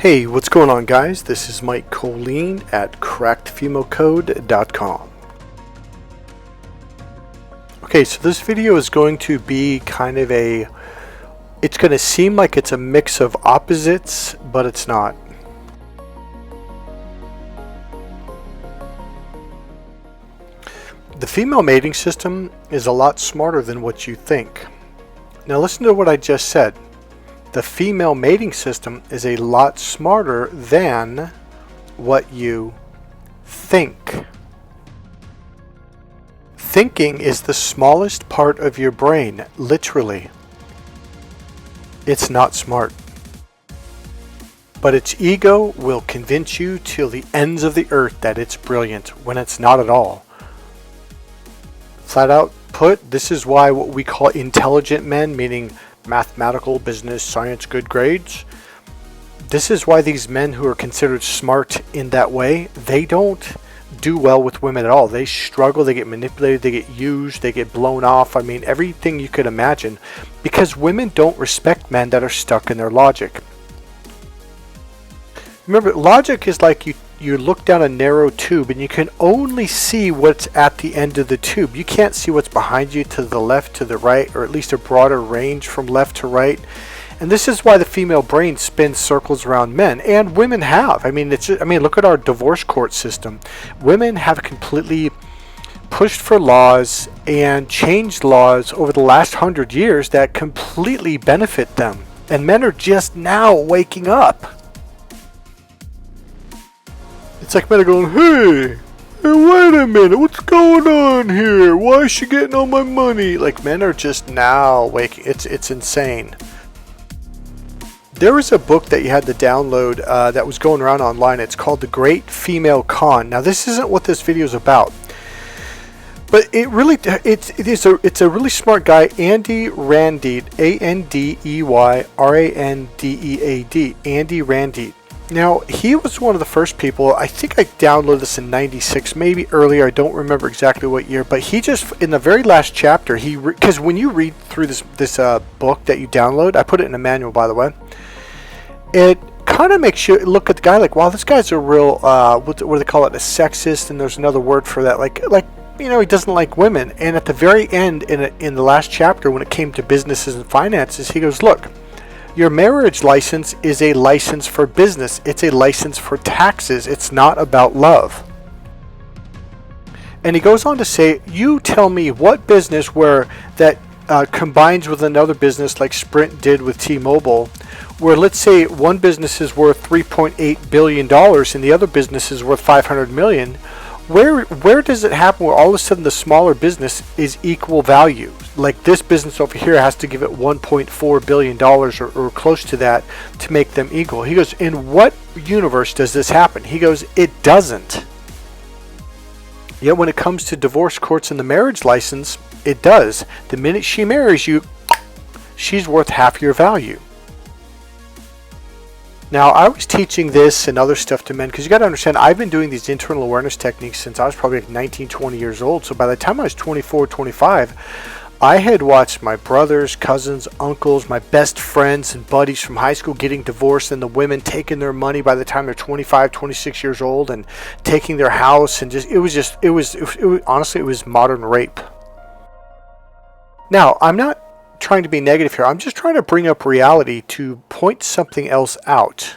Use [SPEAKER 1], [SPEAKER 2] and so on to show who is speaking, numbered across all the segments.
[SPEAKER 1] Hey, what's going on, guys? This is Mike Kollin at crackedfemalcode.com. Okay, so this video is going to be kind of it's going to seem like it's a mix of opposites, but it's not. The female mating system is a lot smarter than what you think. Now listen to what I just said. The female mating system is a lot smarter than what you think. Thinking is the smallest part of your brain, literally. It's not smart. But its ego will convince you till the ends of the earth that it's brilliant, when it's not at all. Flat out put, this is why what we call intelligent men, meaning mathematical, business, science, good grades. This is why these men who are considered smart in that way, they don't do well with women at all. They struggle, they get manipulated, they get used, they get blown off. I mean, everything you could imagine, because women don't respect men that are stuck in their logic. Remember, logic is like you look down a narrow tube and you can only see what's at the end of the tube. You can't see what's behind you, to the left, to the right, or at least a broader range from left to right. And this is why the female brain spins circles around men, and women have. I mean, look at our divorce court system. Women have completely pushed for laws and changed laws over the last 100 years that completely benefit them. And men are just now waking up. It's like men are going, hey, wait a minute, what's going on here? Why is she getting all my money? Like, men are just now waking. It's insane. There was a book that you had to download that was going around online. It's called The Great Female Con. Now, this isn't what this video is about, but it's a really smart guy, Andy Randeed, Andeyrandead, Andy Randeed. Now, he was one of the first people. I think I downloaded this in 96, maybe earlier. I don't remember exactly what year, but he just, in the very last chapter, because when you read through this book that you download, I put it in a manual, by the way, it kind of makes you look at the guy like, wow, this guy's a real, what do they call it, a sexist, and there's another word for that, like he doesn't like women. And at the very end, in the last chapter, when it came to businesses and finances, he goes, look, your marriage license is a license for business. It's a license for taxes. It's not about love. And he goes on to say, you tell me what business where that combines with another business like Sprint did with T-Mobile, where let's say one business is worth $3.8 billion and the other business is worth $500 million. Where does it happen where all of a sudden the smaller business is equal value? Like this business over here has to give it $1.4 billion or close to that to make them equal. He goes, in what universe does this happen? He goes, it doesn't. Yet when it comes to divorce courts and the marriage license, it does. The minute she marries you, she's worth half your value. Now, I was teaching this and other stuff to men because you got to understand, I've been doing these internal awareness techniques since I was probably like 19, 20 years old. So by the time I was 24, 25, I had watched my brothers, cousins, uncles, my best friends and buddies from high school getting divorced, and the women taking their money by the time they're 25, 26 years old and taking their house, and it was honestly, it was modern rape. Now, I'm not trying to be negative here. I'm just trying to bring up reality to point something else out.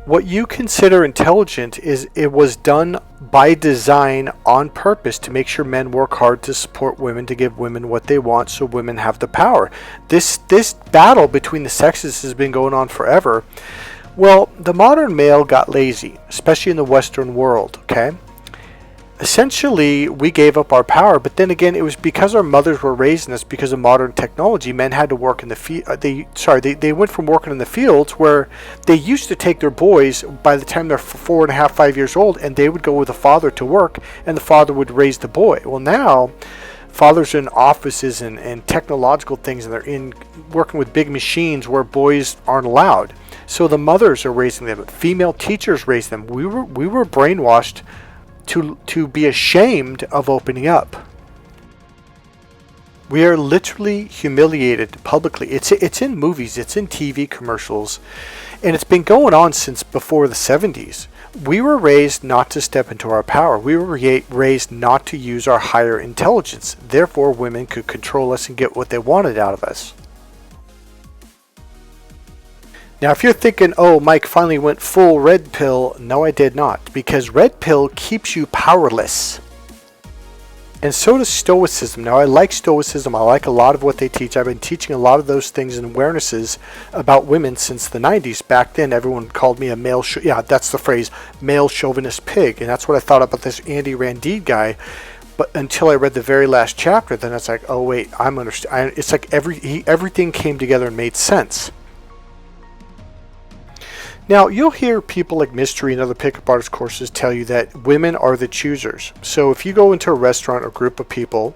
[SPEAKER 1] What you consider intelligent it was done by design on purpose to make sure men work hard to support women, to give women what they want so women have the power. This battle between the sexes has been going on forever. Well, the modern male got lazy, especially in the Western world, okay? Essentially, we gave up our power, but then again, it was because our mothers were raising us because of modern technology. Men had to work in the field. They went from working in the fields where they used to take their boys by the time they're 4.5, 5 years old, and they would go with the father to work, and the father would raise the boy. Well, now fathers are in offices and technological things, and they're working with big machines where boys aren't allowed. So the mothers are raising them. Female teachers raise them. We were brainwashed to be ashamed of opening up. We are literally humiliated publicly. It's in movies, it's in TV commercials, and it's been going on since before the 70s. We were raised not to step into our power. We were raised not to use our higher intelligence. Therefore, women could control us and get what they wanted out of us. Now, if you're thinking, oh, Mike finally went full red pill, no, I did not. Because red pill keeps you powerless. And so does Stoicism. Now, I like Stoicism. I like a lot of what they teach. I've been teaching a lot of those things and awarenesses about women since the 90s. Back then, everyone called me a male, yeah, that's the phrase, male chauvinist pig. And that's what I thought about this Andy Randide guy. But until I read the very last chapter, then it's like, oh, wait, I'm understand. It's like everything came together and made sense. Now, you'll hear people like Mystery and other pickup artist courses tell you that women are the choosers. So if you go into a restaurant or group of people,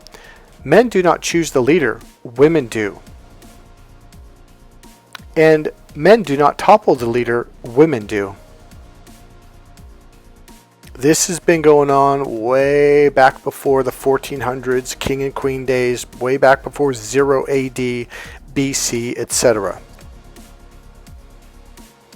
[SPEAKER 1] men do not choose the leader, women do. And men do not topple the leader, women do. This has been going on way back before the 1400s, King and Queen days, way back before 0 AD, BC, etc.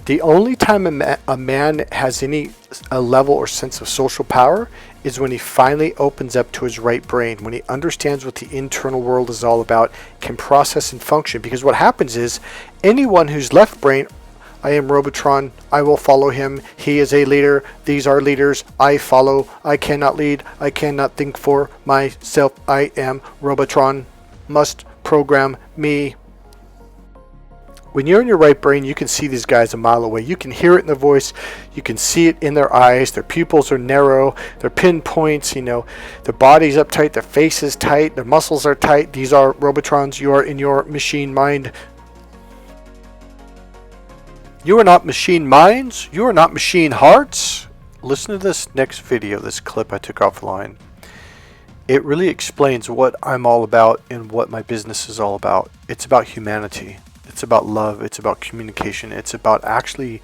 [SPEAKER 1] The only time a man has any level or sense of social power is when he finally opens up to his right brain, when he understands what the internal world is all about, can process and function. Because what happens is, anyone who's left brain, I am Robotron, I will follow him, he is a leader, these are leaders, I follow, I cannot lead, I cannot think for myself, I am Robotron, must program me. When you're in your right brain, you can see these guys a mile away. You can hear it in their voice. You can see it in their eyes. Their pupils are narrow. Their pinpoints, their body's uptight. Their face is tight. Their muscles are tight. These are Robotrons. You are in your machine mind. You are not machine minds. You are not machine hearts. Listen to this next video, this clip I took offline. It really explains what I'm all about and what my business is all about. It's about humanity. It's about love. It's about communication. It's about actually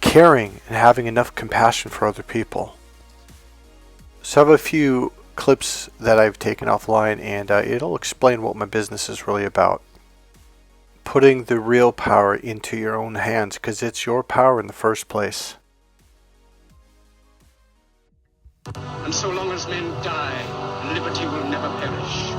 [SPEAKER 1] caring and having enough compassion for other people. So I have a few clips that I've taken offline, and it'll explain what my business is really about. Putting the real power into your own hands, because it's your power in the first place.
[SPEAKER 2] And so long as men die, liberty will never perish.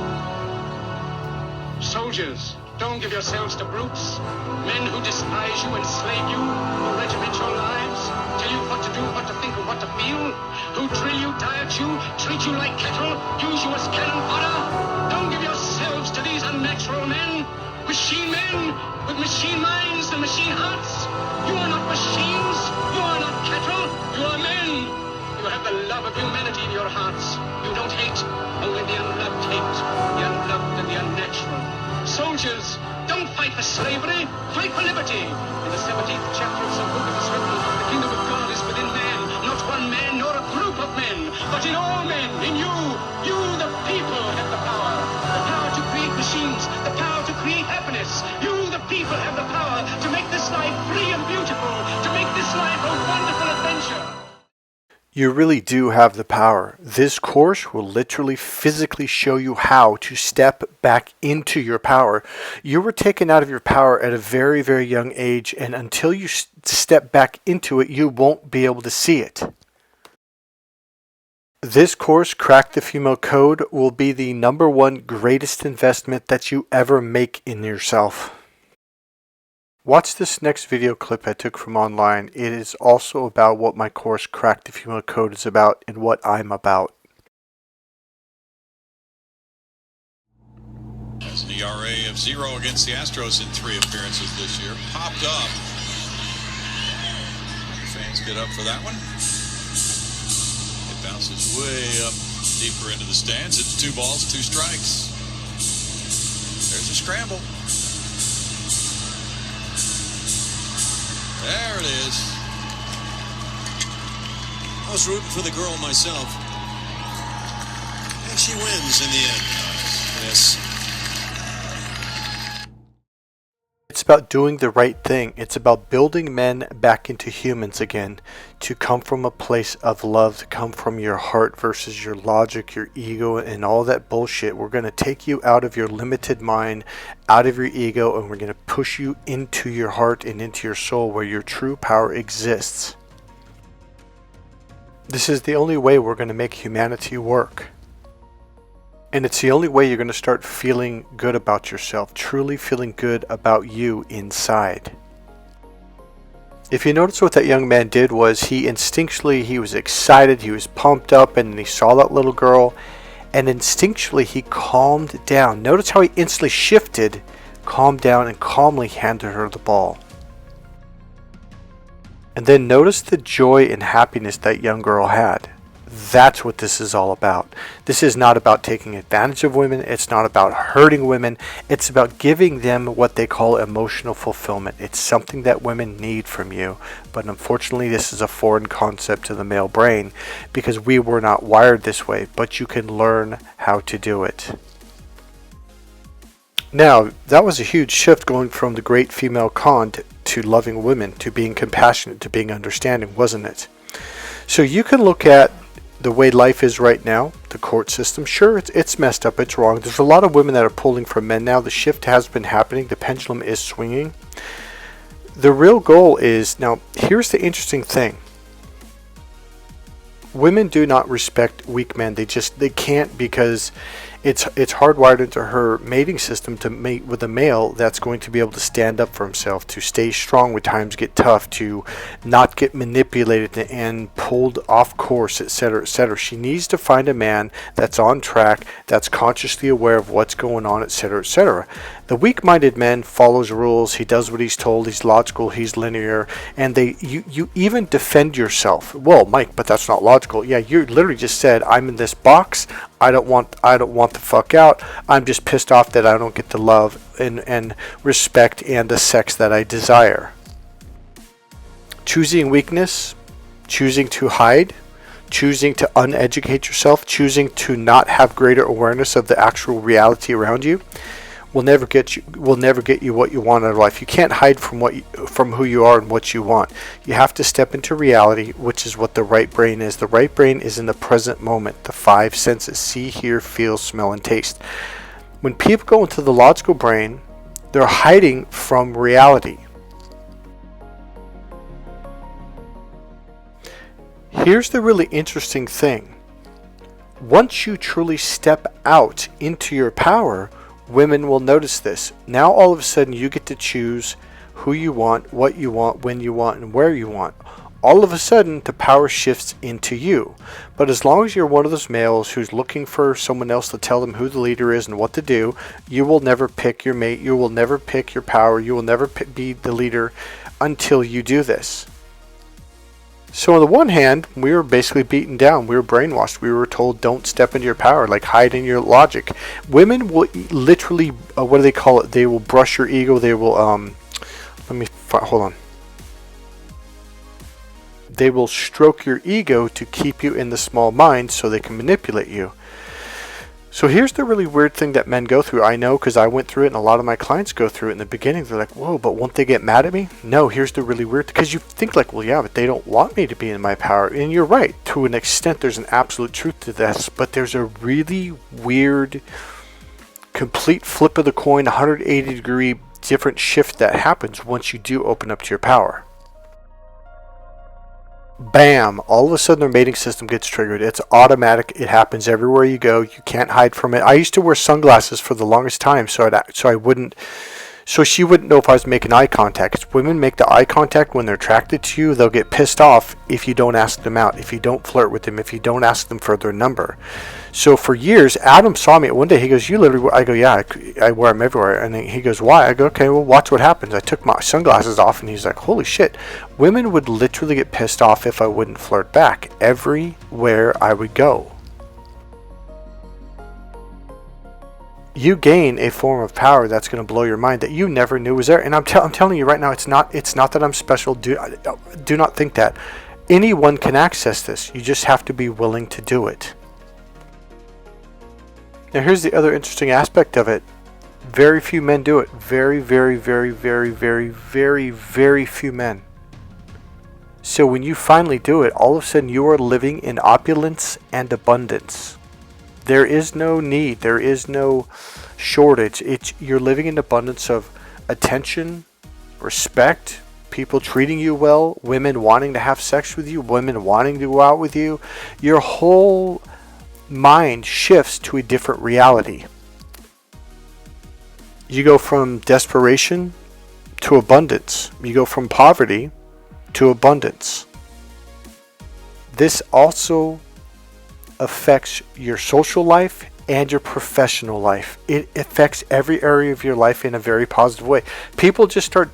[SPEAKER 2] Soldiers, don't give yourselves to brutes, men who despise you, enslave you, who regiment your lives, tell you what to do, what to think, and what to feel, who drill you, diet you, treat you like cattle, use you as cannon fodder. Don't give yourselves to these unnatural men, machine men with machine minds and machine hearts. You are not machines, you are not cattle, you are men. You have the love of humanity in your hearts. You don't hate, only the unloved hate, the unloved and the unnatural. Soldiers, don't fight for slavery, fight for liberty. In the 17th chapter of St. Luke, the kingdom of God is within man, not one man nor a group of men, but in all men, in you. You, the people, have the power. The power to create machines, the power to create happiness. You, the people, have the power to make this life free and beautiful, to make this life a wonderful adventure.
[SPEAKER 1] You really do have the power. This course will literally physically show you how to step back into your power. You were taken out of your power at a very, very young age, and until you step back into it, you won't be able to see it. This course, Crack the Female Code, will be the #1 greatest investment that you ever make in yourself. Watch this next video clip I took from online. It is also about what my course Crack the Female Code is about and what I'm about.
[SPEAKER 3] As an ERA of 0 against the Astros in 3 appearances this year. Popped up. Fans get up for that one. It bounces way up deeper into the stands. It's 2 balls, 2 strikes. There's a scramble. There it is. I was rooting for the girl myself. And she wins in the end. Yes.
[SPEAKER 1] It's about doing the right thing. It's about building men back into humans again, to come from a place of love, to come from your heart versus your logic, your ego, and all that bullshit. We're going to take you out of your limited mind, out of your ego, and we're going to push you into your heart and into your soul where your true power exists. This is the only way we're going to make humanity work. And it's the only way you're going to start feeling good about yourself, truly feeling good about you inside. If you notice what that young man did was he was excited, he was pumped up, and he saw that little girl, and instinctually he calmed down. Notice how he instantly shifted, calmed down, and calmly handed her the ball. And then notice the joy and happiness that young girl had. That's what this is all about. This is not about taking advantage of women. It's not about hurting women. It's about giving them what they call emotional fulfillment. It's something that women need from you. But unfortunately, this is a foreign concept to the male brain because we were not wired this way. But you can learn how to do it. Now, that was a huge shift going from the great female con to loving women, to being compassionate, to being understanding, wasn't it? So you can look at the way life is right now, the court system. Sure, it's messed up, it's wrong. There's a lot of women that are pulling from men now. The shift has been happening. The pendulum is swinging. The real goal is, now, here's the interesting thing. Women do not respect weak men. They can't, because it's hardwired into her mating system to mate with a male that's going to be able to stand up for himself, to stay strong when times get tough, to not get manipulated and pulled off course, etc., etc. She needs to find a man that's on track, that's consciously aware of what's going on, etc., etc. The weak-minded man follows rules. He does what he's told. He's logical. He's linear. And you even defend yourself. Well, Mike, but that's not logical. Yeah, you literally just said, I'm in this box. I don't want the fuck out. I'm just pissed off that I don't get the love and respect and the sex that I desire. Choosing weakness, choosing to hide, choosing to uneducate yourself, choosing to not have greater awareness of the actual reality around you will never get you what you want out of life. You can't hide from who you are and what you want. You have to step into reality, which is what the right brain is. The right brain is in the present moment. The 5 senses: see, hear, feel, smell, and taste. When people go into the logical brain, they're hiding from reality. Here's the really interesting thing. Once you truly step out into your power, women will notice this. Now all of a sudden you get to choose who you want, what you want, when you want, and where you want. All of a sudden the power shifts into you. But as long as you're one of those males who's looking for someone else to tell them who the leader is and what to do, you will never pick your mate, you will never pick your power, you will never be the leader until you do this. So on the one hand, we were basically beaten down. We were brainwashed. We were told, don't step into your power, like hide in your logic. Women will literally, what do they call it? They will brush your ego. They will, hold on. They will stroke your ego to keep you in the small mind so they can manipulate you. So here's the really weird thing that men go through. I know because I went through it and a lot of my clients go through it in the beginning. They're like, whoa, but won't they get mad at me? No, here's the really weird, because you think like, well, yeah, but they don't want me to be in my power. And you're right. To an extent, there's an absolute truth to this, but there's a really weird, complete flip of the coin, 180-degree different shift that happens once you do open up to your power. Bam! All of a sudden their mating system gets triggered. It's automatic. It happens everywhere you go. You can't hide from it. I used to wear sunglasses for the longest time so she wouldn't know if I was making eye contact. 'Cause women make the eye contact when they're attracted to you. They'll get pissed off if you don't ask them out, if you don't flirt with them, if you don't ask them for their number. So for years, Adam saw me. One day he goes, you literally, I go, yeah, I wear them everywhere. And then he goes, why? I go, okay, well, watch what happens. I took my sunglasses off and he's like, holy shit. Women would literally get pissed off if I wouldn't flirt back everywhere I would go. You gain a form of power that's going to blow your mind that you never knew was there. And I'm telling you right now, it's not that I'm special. Do not think that. Anyone can access this. You just have to be willing to do it. Now here's the other interesting aspect of it. Very few men do it. Very, very, very, very, very, very, very few men. So when you finally do it, all of a sudden you are living in opulence and abundance. There is no need. There is no shortage. You're living in abundance of attention, respect, people treating you well, women wanting to have sex with you, women wanting to go out with you. Your whole mind shifts to a different reality. You go from desperation to abundance. You go from poverty to abundance. This also affects your social life and your professional life. It affects every area of your life in a very positive way. People just start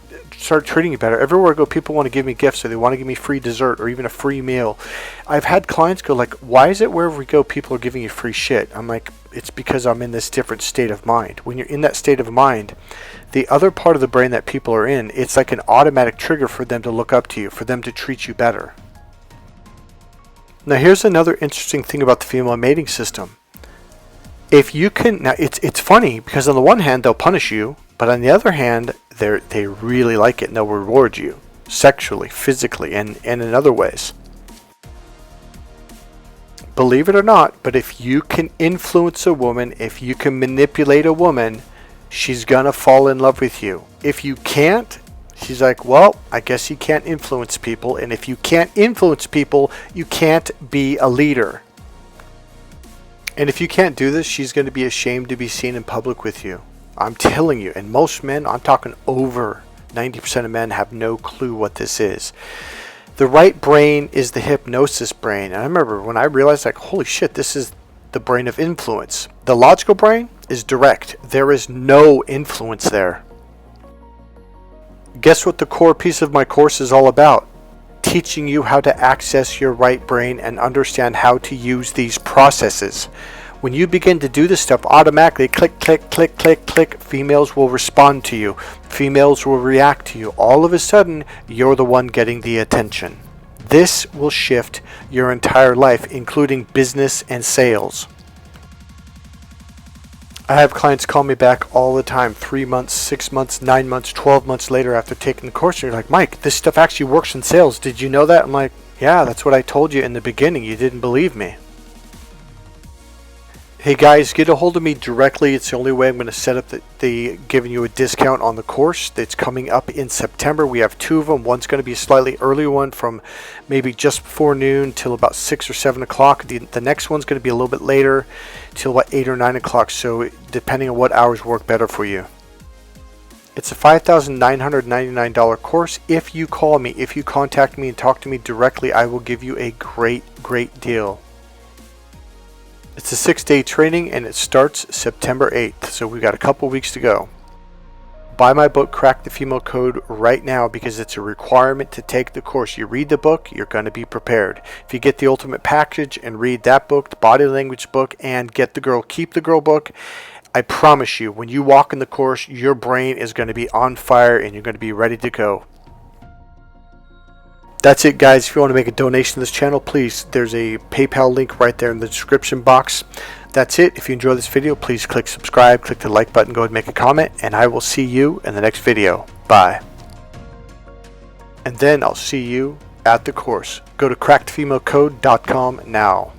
[SPEAKER 1] treating you better. Everywhere I go, people want to give me gifts, or they want to give me free dessert or even a free meal. I've had clients go like, why is it wherever we go people are giving you free shit? I'm like, it's because I'm in this different state of mind. When you're in that state of mind, the other part of the brain that people are in, it's like an automatic trigger for them to look up to you, for them to treat you better. Now here's another interesting thing about the female mating system. If you can, now it's funny because on the one hand they'll punish you, but on the other hand they really like it and they'll reward you sexually, physically, and in other ways. Believe it or not, but if you can influence a woman, if you can manipulate a woman, she's gonna fall in love with you. If you can't, she's like, well, I guess you can't influence people, and if you can't influence people, you can't be a leader. And if you can't do this, she's going to be ashamed to be seen in public with you. I'm telling you, and most men, I'm talking over 90% of men have no clue what this is. The right brain is the hypnosis brain. And I remember when I realized, like, holy shit, this is the brain of influence. The logical brain is direct. There is no influence there. Guess what the core piece of my course is all about? Teaching you how to access your right brain and understand how to use these processes. When you begin to do this stuff, automatically, click, click, click, click, click, females will respond to you. Females will react to you. All of a sudden, you're the one getting the attention. This will shift your entire life, including business and sales. I have clients call me back all the time, 3 months, 6 months, 9 months, 12 months later after taking the course. And you're like, Mike, this stuff actually works in sales. Did you know that? I'm like, yeah, that's what I told you in the beginning. You didn't believe me. Hey guys, get a hold of me directly. It's the only way I'm going to set up the giving you a discount on the course that's coming up in September. We have 2 of them. One's going to be a slightly earlier one from maybe just before noon till about 6 or 7 o'clock. The next one's going to be a little bit later till about 8 or 9 o'clock. So depending on what hours work better for you. It's a $5,999 course. If you call me, if you contact me and talk to me directly, I will give you a great deal. It's a 6-day training and it starts September 8th, so we've got a couple weeks to go. Buy my book, Crack the Female Code, right now because it's a requirement to take the course. You read the book, you're going to be prepared. If you get the ultimate package and read that book, the body language book, and get the girl, keep the girl book, I promise you, when you walk in the course, your brain is going to be on fire and you're going to be ready to go. That's it, guys. If you want to make a donation to this channel, please, there's a PayPal link right there in the description box. That's it. If you enjoyed this video, please click subscribe, click the like button, go ahead and make a comment, and I will see you in the next video. Bye. And then I'll see you at the course. Go to crackthefemalecode.com now.